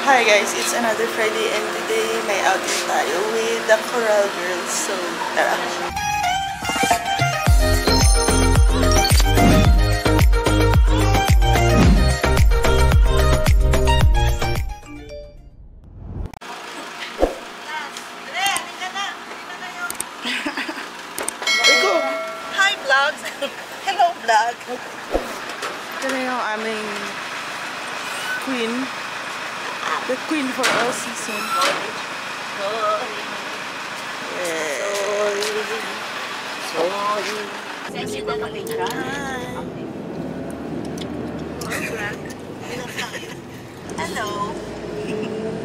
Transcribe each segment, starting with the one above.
Hi guys, it's another Friday and today may outing tayo with the Coral Girls. So, tara! Hi vlogs! Hello vlog! Ito na yung aming queen. The queen for all season. Hello.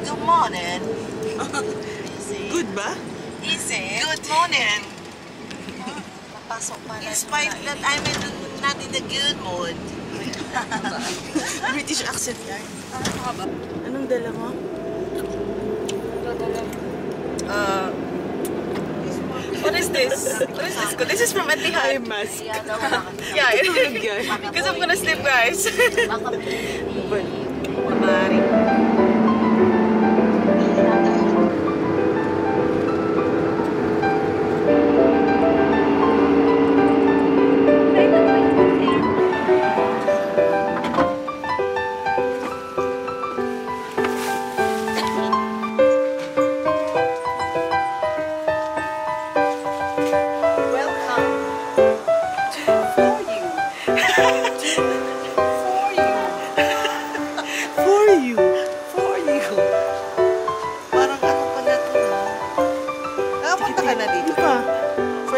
Good morning. Good ba? Easy. Good morning. In spite that I'm not in the good mood. British accent yan. Anong dala mo? What is this? What is this? This is from Etihad. Mask. Yeah, because I'm gonna sleep, guys.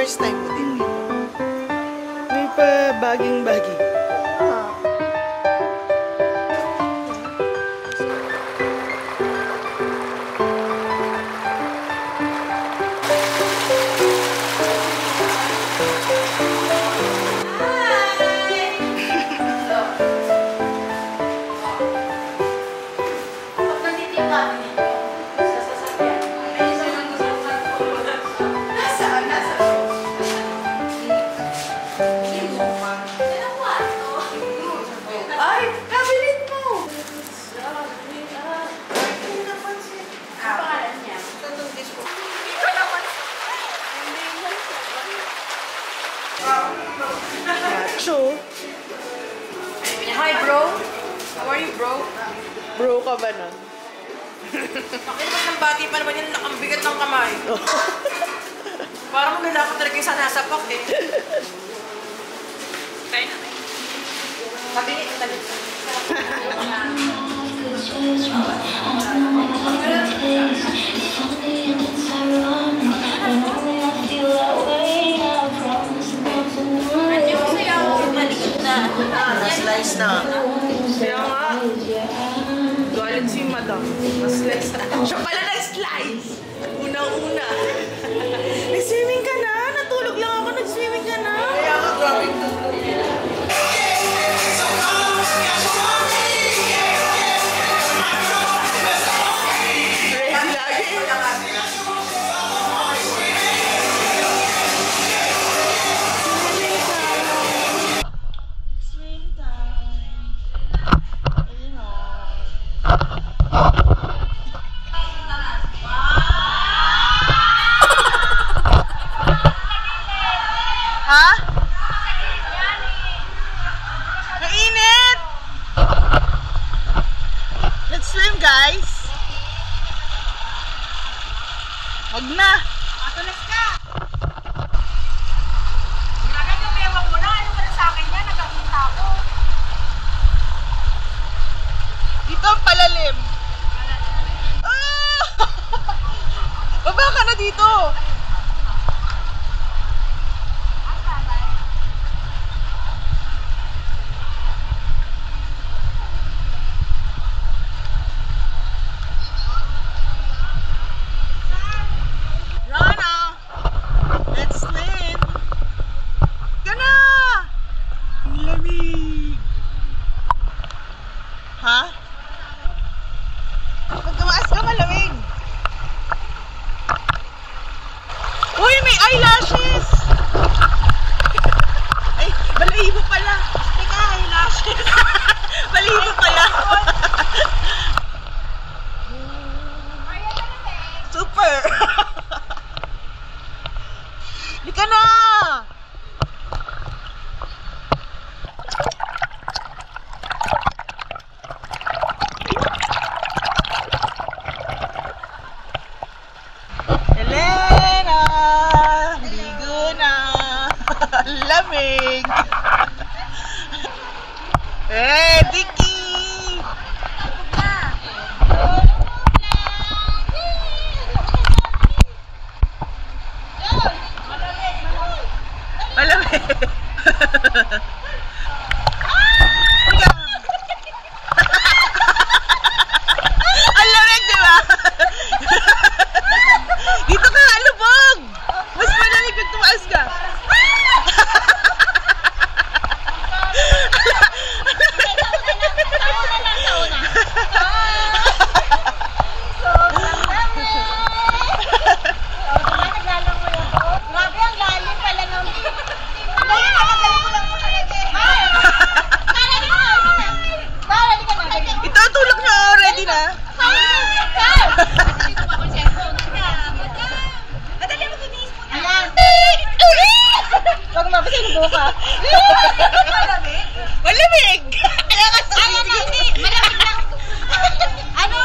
First time mo din dito. May pa baging-baging. Macho. Hi bro. How are you bro? Bro ka ba nun? Pakilaman ng bati pa naman yan, nakambigat ng kamay. Parang maganda ko talaga yung sanasapak eh. Kaya na eh. Sabi niya, talit. Na-slice na. Kaya nga. Galit si madam. Na-slice na. Siya pala na-slice. Unang-una. Nag-swimming ka na? Natulog lang ako. Nag-swimming ka na? Kaya nga, grabe tulog. Ready lagi. Ha? Mainit! Let's swim, guys! Wag na! Matulas ka! Agad yung bewang mo na. Ano ka na sa akin yan? Nagkakita ako. Dito ang palalim. Ah! Baba ka na dito! Rana! Let's swim! Gana! Ang lamig! Ha? Pag tumaas ka, malamig! Uy, may eyelashes! Ay, balahibo pala! Teka, eyelashes! Balahibo pala! maligo ka. Malamig? Malamig! Kaya ka sa Hindi, malamig lang. Ano?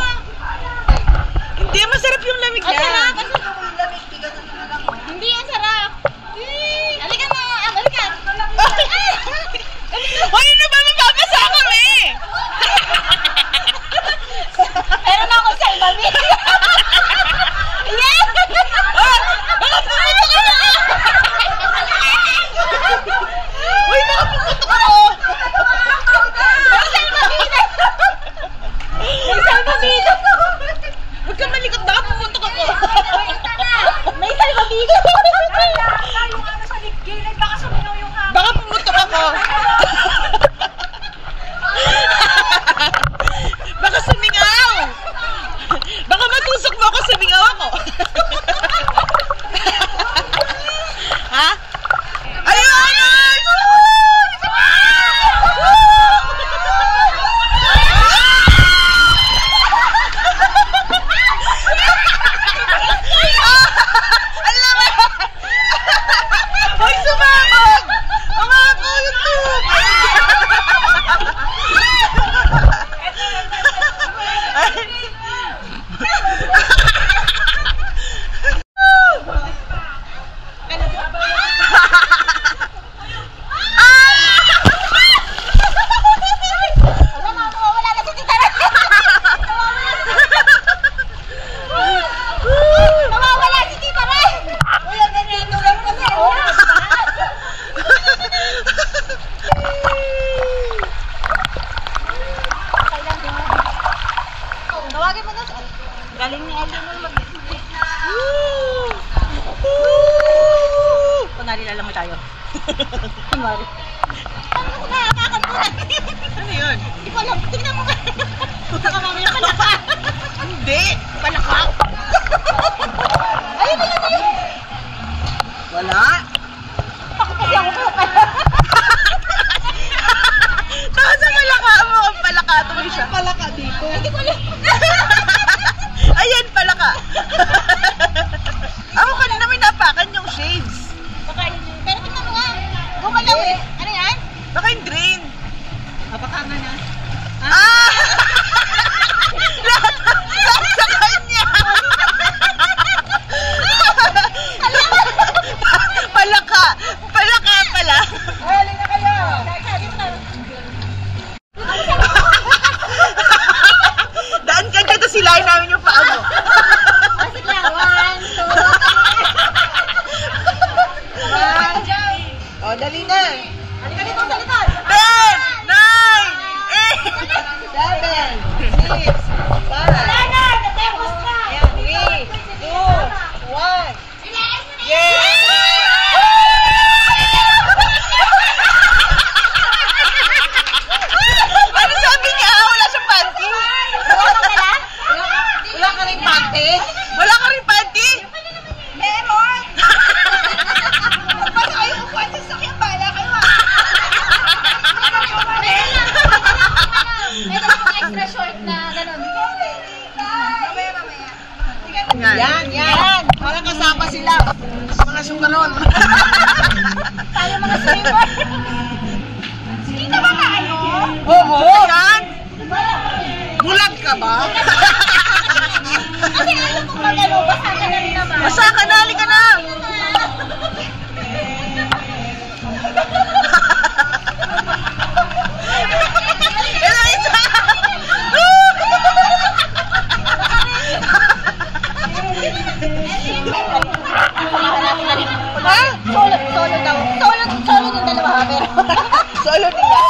Hindi, masarap yung lamig na. Ang sarap. Hindi, ang sarap. Halika mo. Halika. Hoy, ano ba? Mababasa kami! Meron ako sa ibami. Yes! Baka pumunta ka na! Uy, baka pumunta ka na! May salbabida. Huwag ka malikot, baka pumunta ka ko. May salbabida. Baka pumunta ka ko. Baka sumingaw. Baka matusok mo ako, sumingaw ako. Ha? Ayun! Hoy, sumabog! Umako yung tubig! Wala na si Tita Ray. Nawawala si Tita Ray. Uy, ang ganito lang kasi. Tawagin mo na. Galing ni Ellie mo mag-isip na. Kunwari na lang mo tayo. Kunwari. Ano ko nakakakantunan? Ano yun? Hindi ko alam. Tingnan mo nga. Baka mamaya palaka. Hindi! Palaka! Ayun na yun. Wala! Ako kasi ako palaka. Tapos ang palaka mo, ang palaka. Tuloy siya. Palaka dito. Hindi ko alam. Ayan, palaka. Ako kanina may napakan yung shades. Baka yun. Pero tingnan mo nga. Gumalaw eh. Ano yan? Baka yung drain. Baka nga na. Ah! Lahat sa kanya! Palaka! Palaka pala! Ay, na kayo. Sabi mo na. Daan ka dyan, silahin namin yung paa mo. Sige lang. 1, 2. O, dali na. Halika dito sa likod. 10, 9, 8, 7, 6, 5, Wala na. Natemos na. 3, 2, 1. Yay! Ano sabi niya? Wala siyang panty? Wala ka rin pante? Wala ka rin panty? Meron. Ba't ayaw ko pante sa kaya bala kayo ha? Meron akong extra short na gano'n. Mamaya. Yan. Parang kasama sila. Mga sukaron. Tayo mga swimmer. Kita ba tayo? Oo. Yan. Bulag ka ba? Kasi alam ko magano, basa ka na rin naman. Basa ka na, halika na. Ha? Solo daw. Solo yung dalawa. Pero Solo nila.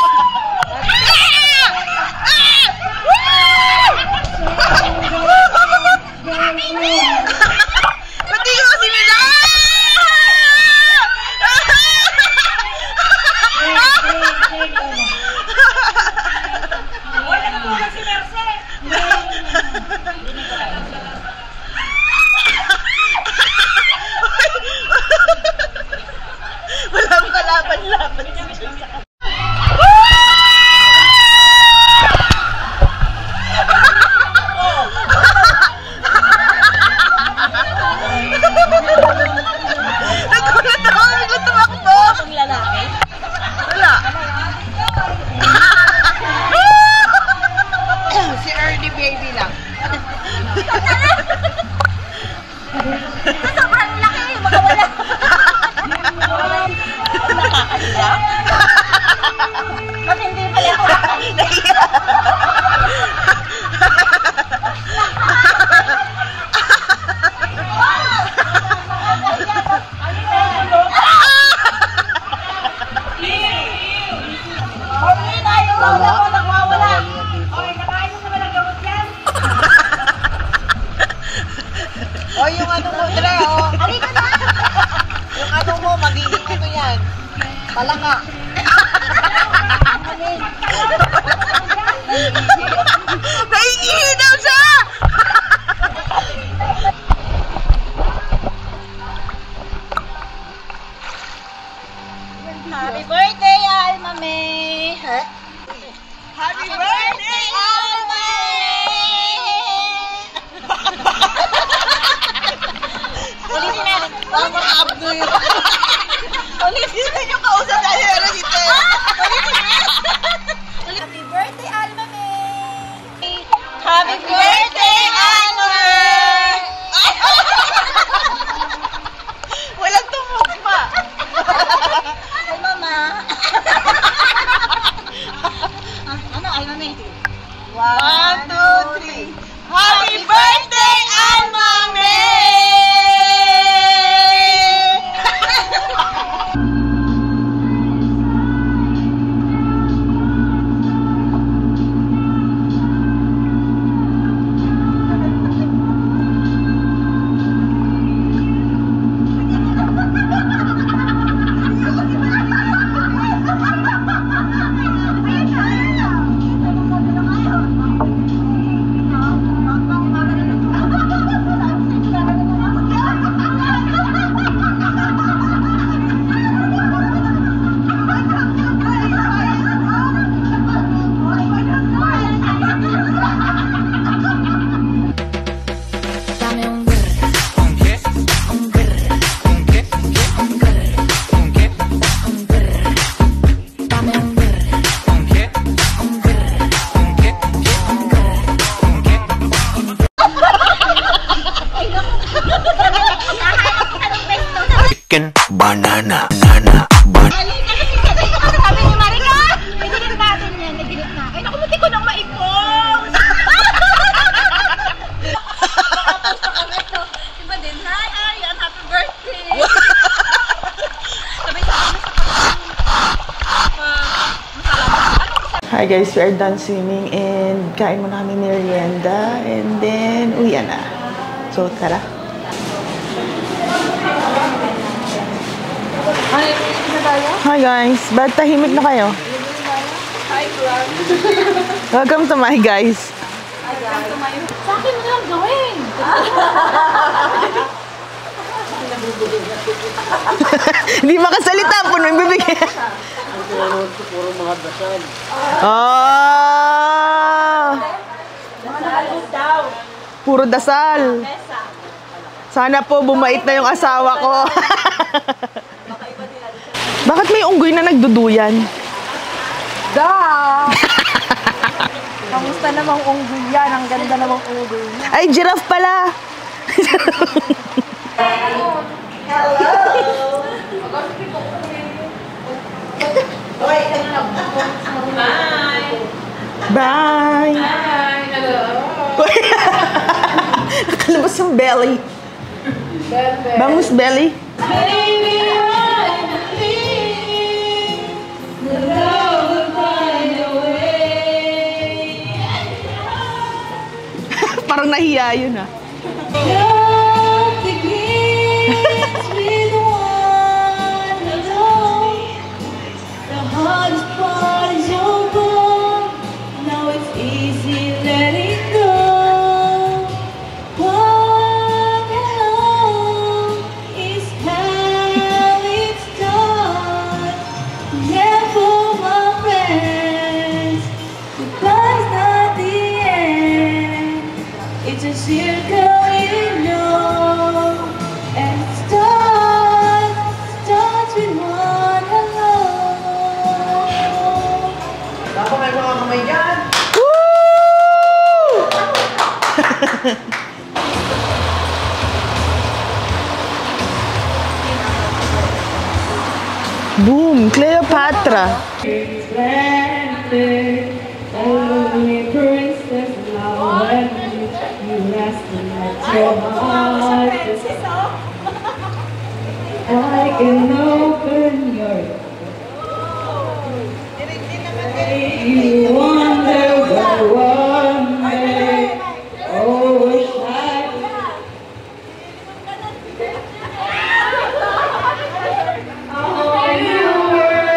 Palaka. Naiihi daw siya! Happy birthday, Alma May! Happy birthday, Alma! Ulitin natin. Ang mga abdo yun. Ulitin yung kausap na yun dito. Happy birthday, Alma May! Happy birthday, Alma May! Walang tumugma. Ay, Mama! Ano, Alma May? 1, 2, 3. Happy birthday, Alma May! Banana. Sabi ni Marika! Nagilip natin yan, nagilip na. Ay, naku, munti ko nang maipong! Nakapos na kami to. Diba din, hi, Arian, happy birthday! Sabay sa kami sa Hi guys, we are done swimming and kain muna kami merienda and then uwi na. So, tara. Hi guys, ba't tahimik na kayo? Hi, vlog. Welcome to my guys. Sa akin mo lang gawin! Hindi makasalita, puno yung bibig. Puro mga dasal. Oh! Puro dasal. Sana po bumait na yung asawa ko. Bakit may unggoy na nagduduyan? Da! Kamusta namang unggoy yan? Ang ganda namang unggoy niya. Ay, giraffe pala. Bye! Hi! Hello! Nakalabas yung belly. Bangus belly. Baby, I believe the love will find a way. Parang nahiya yun ah. Love begins with one hello. The hardest part is over. Now it's easy letting go. One hello is how it starts. Never, my friends. Goodbye's not the end. It's a circle, you know, and it starts with one hello. Ako may mga kamay dyan. Boom! Cleopatra. Only princess, now when you rest in your heart, I can open your. You wonder, but wonder, oh, wish I could. Oh, you were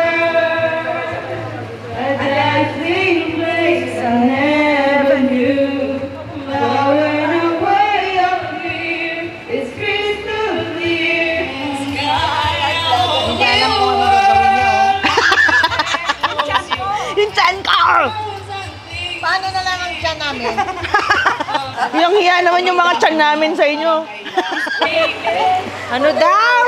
namin. Yung hiya naman yung mga tiyan namin sa inyo. Ano daw?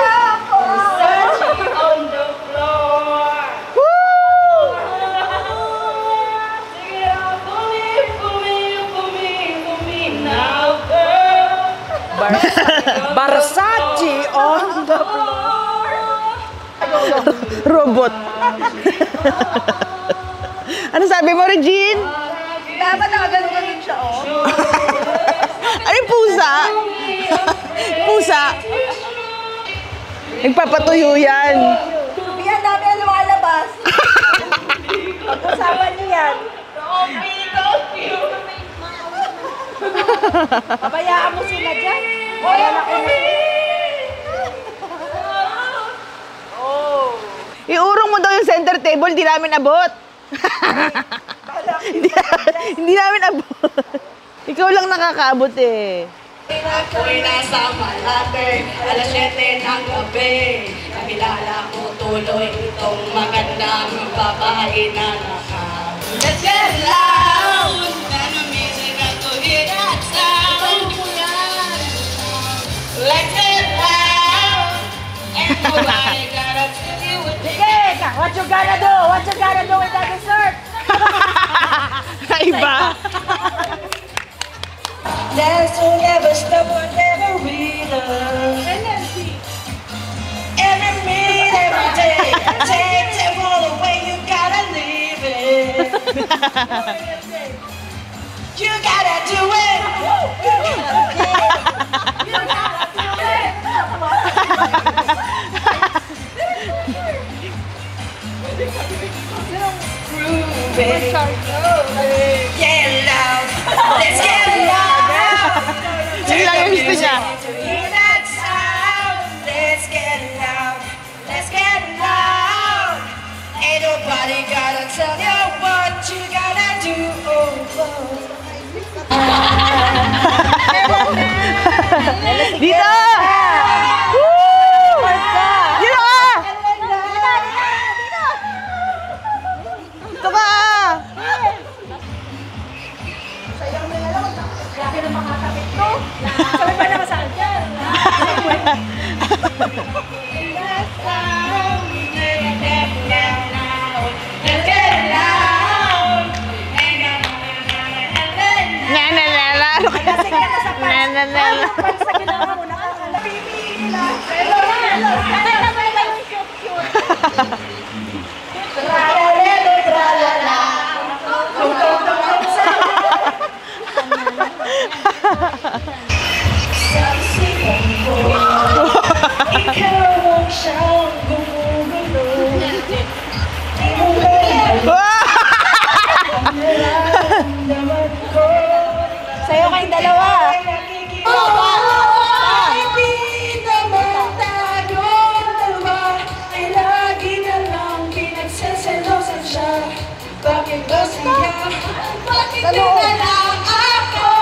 Versace on the floor. Robot. Ano sabi mo, Regine? Dapat nakaganon-ganon siya, oh. Ano yung pusa? Pusa. Nagpapatuyo yan. Yan, dami ang lumalabas. Pag-usapan niyo yan. Pabayaan mo sila dyan. Wala na kayo. Iurong mo daw yung center table, di namin abot. Hindi namin abot. Ikaw lang nakakaabot eh. Ako'y nasa Malate, alas 7 ng gabi. Nakilala ko tuloy itong magandang babae na naka. Let's get loud! And the music got to hear that sound. Let's get loud! And nobody gotta tell you what they Sige, what you gonna do? What you gonna do with that dessert? Iba. Dance will never stop, will never relearn. Every minute, every day, take them all away, you gotta leave it. You gotta do it. You gotta do it. Groove it. Get loud. Let's get loud. Yun lang yung gusto niya. Hear that sound. Let's get loud. Let's get loud. Ain't nobody gotta tell you what you gotta do. Dito! Woo! Dito ka! Dito ka! Sabi pa naman sa akin. Let's get loud. Nananala. Nananala. Sa ginawa mo, nakakalapitin nila. Hello. Sa'yo kayong dalawa. Bakit ba siya? Bakit dinala ako?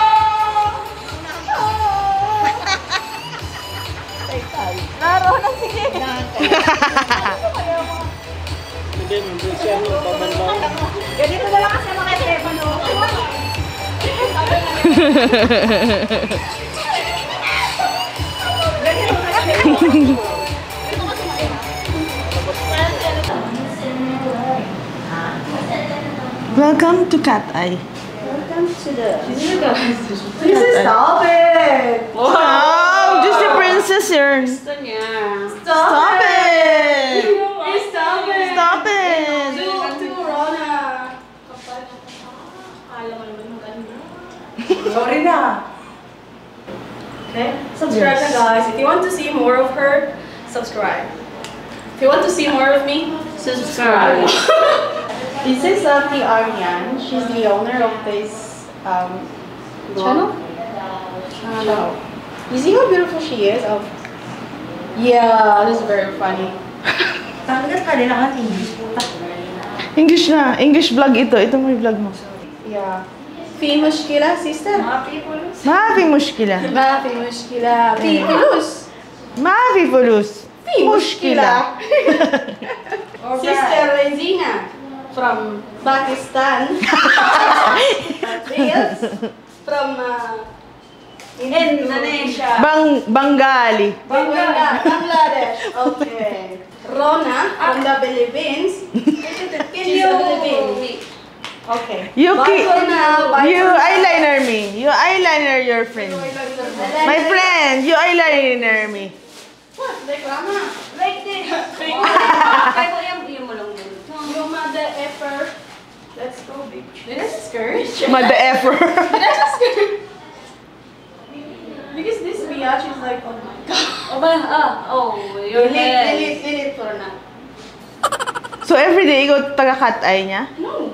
Naroon ang sige. Ganito na lang kasi mga telepono. Welcome to Cat Eye. Stop it! Wow! Just the princess here. Stop it! Stop it! Stop it! Sorry na. Okay? Subscribe na guys. If you want to see more of her, subscribe. If you want to see more of me, subscribe. This is Ate Aryan. She's the owner of this channel. You see how beautiful she is? Oh. Yeah, this is very funny. English na. English vlog ito. Ito mo yung vlog mo. Yeah. في مشكلة sister؟ ما في مشكلة. ما في مشكلة. في فلوس. ما في فلوس. في مشكلة. Sister Regina from Pakistan. Reels from Indonesia. Bengali. Bangladesh. Okay. Rona from the Philippines. Can you? Okay. You eyeliner me. You eyeliner your friend. My friend, you eyeliner me. What? Like Rama? Like this. Yung mother effer. Let's go, bitch. Did I just skirt? Mother effer. Did I just skirt? Because this biatch is like, oh my god. Your Delete for now. So everyday, ikaw taga-cut eye niya? No.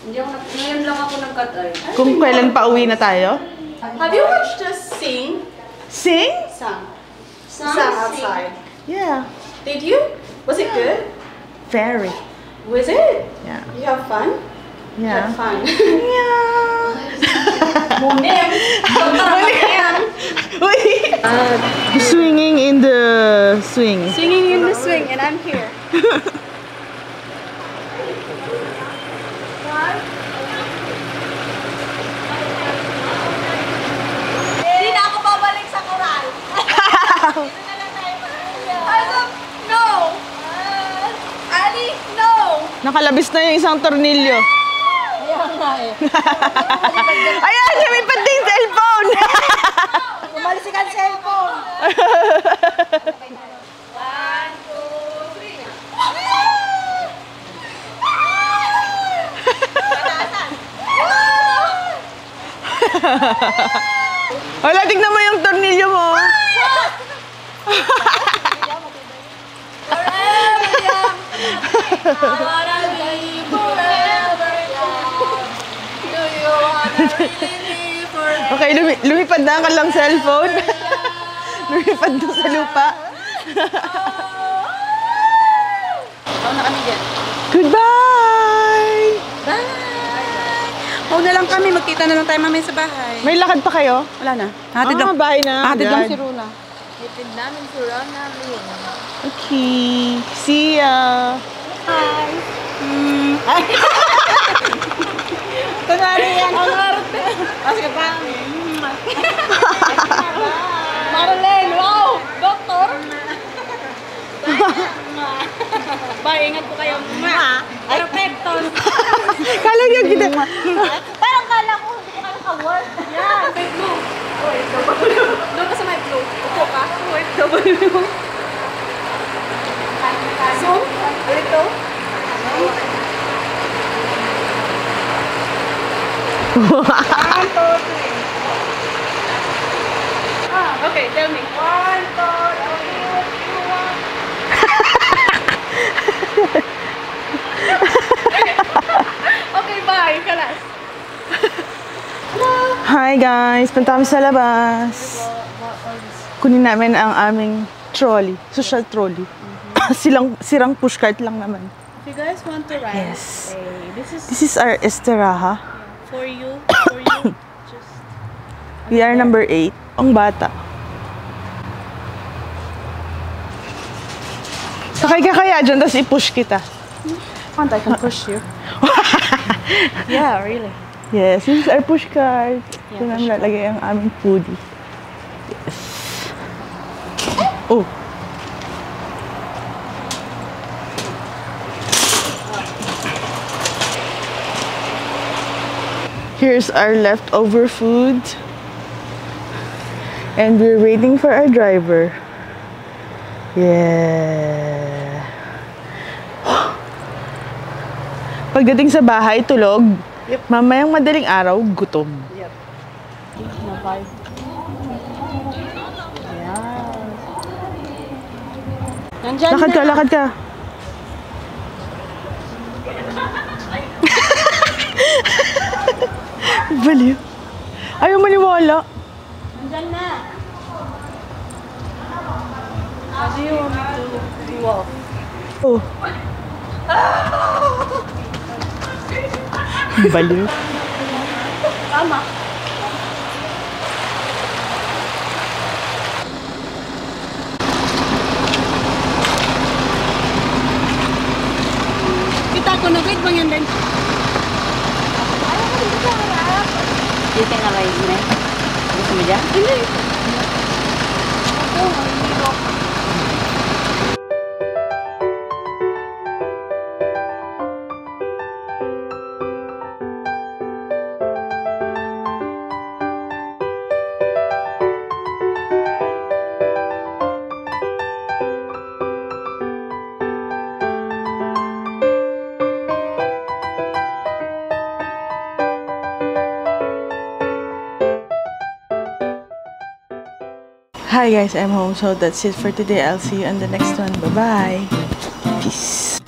Ngayon lang ako nag-cut eye. Kung kailan pa uwi na tayo? Have you watched us sing? Sing? Sang outside. Yeah. Did you? Was it good? Very. Was it? Yeah. You have fun? Yeah. Have fun. Yeah. Munim. Swinging in the swing. Singing in the swing, and I'm here. Hindi na ako babalik sa koral. No! Ali, no! Nakalabis na yung isang tornilyo. Ayan, lumipad din yung cellphone. Umalisikan ang cellphone. 1, 2, 3. Wala, tignan mo yung tornilyo mo. Okay, lumipad na ang kalang cellphone. Lumipad na sa lupa. na kami dyan. Goodbye! Huwag na lang kami, magkita na lang tayo mamaya sa bahay. May lakad pa kayo? Wala na. Hatid lang. Bahay na. Hatid lang agad. si Runa. Hatid namin si Rona. Okay. See ya. Hi. Kunwari yan. Ang arte. Sige pa. Marlene, wow! Doktor! Bye, ingat po kayo. Perfecto. Kala niya kita. Parang kala ko, hindi ko kayo ka-work. Yan. May blue. Doon ka sa may blue. Upo ka. OFW. Zoom? Dito? Okay, tell me. 1, 2, 3. Okay, bye. Kalas. Hi guys, punta kami sa labas. Kunin namin ang aming trolley, social trolley. Sirang pushcart lang naman. If you guys want to ride, Yes. this This is our esteraha. for you. Just We are number 8. Ang bata. Sakay ka kaya dyan, tapos i-push kita. I can push you. Yeah, really. Yes, this is our pushcart. Ito namin lalagay ang aming foodie. Yes. Oh. Here's our leftover food. And we're waiting for our driver. Yeah. Pagdating sa bahay, tulog. Mamayang madaling araw, gutom. Yep. Lakad ka, lakad ka. Baliw. Ayaw maniwala. Nandyan na. How do you want me to walk? Oh. Baliw. Tama. Kita ko na, wait bang yan din? Ayaw ko dito sa harap. Chicken na rice na. Gusto mo dyan? Hindi. Hi guys, I'm home. So that's it for today. I'll see you on the next one. Bye-bye. Peace.